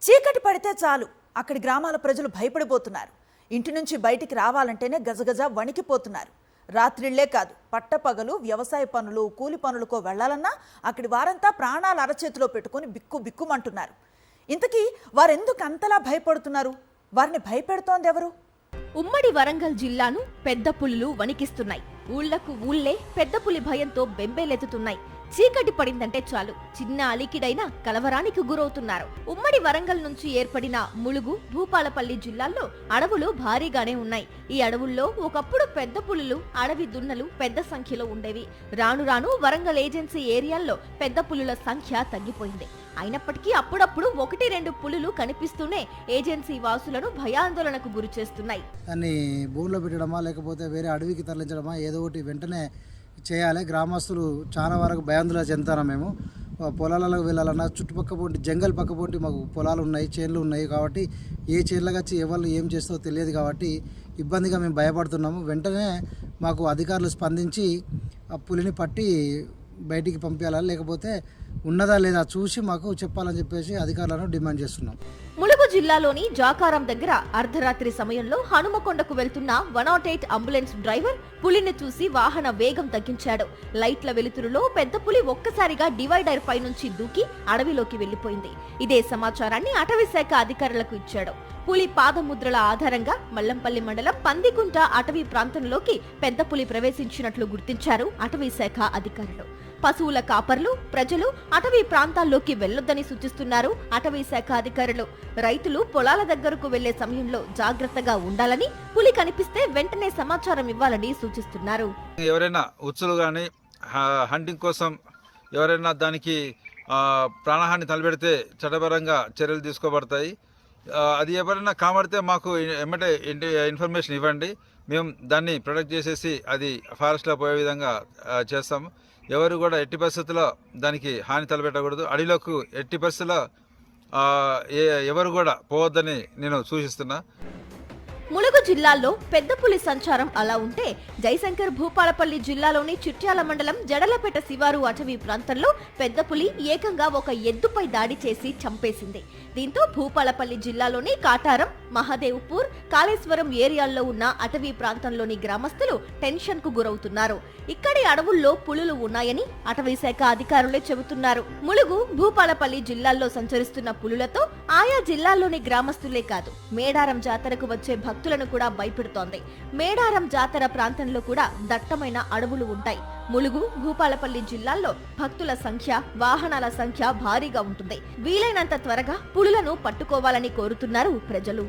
చీకటి పడితే చాలు అక్కడి గ్రామాల ప్రజలు భయపడిపోతున్నారు. ఇంటి నుంచి బయటికి రావాలంటేనే గజగజ వణికిపోతున్నారు. రాత్రిళ్లే కాదు, పట్టపగలు వ్యవసాయ పనులు, కూలి పనులకో వెళ్లాలన్నా అక్కడి వారంతా ప్రాణాలు అరచేతిలో పెట్టుకుని బిక్కుమంటున్నారు. ఇంతకీ వారెందుకు అంతలా భయపడుతున్నారు? వారిని భయపెడుతోంది ఎవరు? ఉమ్మడి వరంగల్ జిల్లాను పెద్ద పులులు వణికిస్తున్నాయి. ఊళ్లకు ఊళ్లే పెద్ద పులి భయంతో బెంబేలెత్తుతున్నాయి. చీకటి పడిందంటే చాలు చిన్న అలికిడైనా కలవరానికి గురవుతున్నారు. ఉమ్మడి వరంగల్ నుంచి ఏర్పడిన ములుగు, భూపాలపల్లి జిల్లాల్లో అడవులు భారీగానే ఉన్నాయి. ఈ అడవుల్లో ఒకప్పుడు పెద్ద పులులు, అడవి దున్నలు పెద్ద సంఖ్యలో ఉండేవి. రాను రాను వరంగల్ ఏజెన్సీ ఏరియాల్లో పెద్ద పులుల సంఖ్య తగ్గిపోయింది. అయినప్పటికీ అప్పుడప్పుడు 1-2 పులులు కనిపిస్తూనే ఏజెన్సీ వాసులను భయాందోళనకు గురి చేస్తున్నాయి. దాన్ని భూమిలో పెట్టడమా లేకపోతే వేరే అడవికి తరలించడమా ఏదో ఒకటి వెంటనే చేయాలి. గ్రామస్తులు చాలా వరకు భయాందోళన చెందుతారా. మేము పొలాలకు వెళ్ళాలన్నా చుట్టుపక్క పోటీ జంగల్ పక్క పోటీ మాకు పొలాలు ఉన్నాయి, చేన్లు ఉన్నాయి. కాబట్టి ఏ చేన్లకు వచ్చి ఎవరు ఏం చేస్తారో తెలియదు కాబట్టి ఇబ్బందిగా మేము భయపడుతున్నాము. వెంటనే మాకు అధికారులు స్పందించి ఆ పులిని పట్టి బయటికి పంపించాలి, లేకపోతే ఉన్నదా లేదా చూసి మాకు చెప్పాలని చెప్పేసి అధికారులను డిమాండ్ చేస్తున్నాం. ములుగు జిల్లాలోని జాకారం దగ్గర అర్ధరాత్రి సమయంలో హనుమకొండకు వెళ్తున్న 108 అంబులెన్స్ డ్రైవర్ పులిని చూసి వాహన వేగం తగ్గించాడు. లైట్ల వెలుతురులో పెద్ద పులి ఒక్కసారిగా డివైడర్ పై నుంచి దూకి అడవిలోకి వెళ్లిపోయింది. ఇదే సమాచారాన్ని అటవీ శాఖ అధికారులకు ఇచ్చాడు. పులి పాదముద్రల ఆధారంగా మల్లంపల్లి మండలం పందిగుంట అటవీ ప్రాంతంలోకి పెద్ద పులి ప్రవేశించినట్లు గుర్తించారు అటవీ శాఖ అధికారులు. పశువుల కాపర్లు, ప్రజలు అటవీ ప్రాంతాల్లోకి వెళ్లొద్దని సూచిస్తున్నారు అటవీ శాఖ అధికారులు. రైతులు పొలాల దగ్గరకు వెళ్లే సమయంలో జాగ్రత్తగా ఉండాలని, పులి కనిపిస్తే వెంటనే సమాచారం ఇవ్వాలని సూచిస్తున్నారు. ఎవరైనా ఉచ్చులు కానీ హంటింగ్ కోసం ఎవరైనా దానికి ప్రాణహాని తలపెడితే చట్టపరంగా చర్యలు తీసుకోబడతాయి. అది ఎవరైనా కామడితే మాకు ఎమ్మటే ఇన్ఫర్మేషన్ ఇవ్వండి. మేము దాన్ని ప్రొటెక్ట్ చేసేసి అది ఫారెస్ట్లో పోయే విధంగా చేస్తాము. ఎవరు కూడా ఎట్టి పరిస్థితుల్లో దానికి హాని తలపెట్టకూడదు. అడవిలోకి ఎట్టి పరిస్థితుల్లో ఎవరు కూడా పోవద్దని నేను సూచిస్తున్నా. ములుగు జిల్లాలో పెద్ద పులి సంచారం అలా ఉంటే జయశంకర్ భూపాలపల్లి జిల్లాలోని చిట్యాల మండలం జడలపేట శివారు అటవీ ప్రాంతంలో పెద్ద పులి ఏకంగా ఒక ఎద్దుపై దాడి చేసి చంపేసింది. దీంతో భూపాలపల్లి జిల్లాలోని కాటారం, మహాదేవ్పూర్, కాళేశ్వరం ఏరియాల్లో ఉన్న అటవీ ప్రాంతంలోని గ్రామస్తులు టెన్షన్ కు గురవుతున్నారు. ఇక్కడి అడవుల్లో పులులు ఉన్నాయని అటవీ శాఖ అధికారులే చెబుతున్నారు. ములుగు, భూపాలపల్లి జిల్లాల్లో సంచరిస్తున్న పులులతో ఆయా జిల్లాల్లోని గ్రామస్తులే కాదు, మేడారం జాతరకు వచ్చే భక్తులను కూడా భయపెడుతోంది. మేడారం జాతర ప్రాంతంలో కూడా దట్టమైన అడవులు ఉంటాయి. ములుగు, భూపాలపల్లి జిల్లాల్లో భక్తుల సంఖ్య, వాహనాల సంఖ్య భారీగా ఉంటుంది. వీలైనంత త్వరగా పులులను పట్టుకోవాలని కోరుతున్నారు ప్రజలు.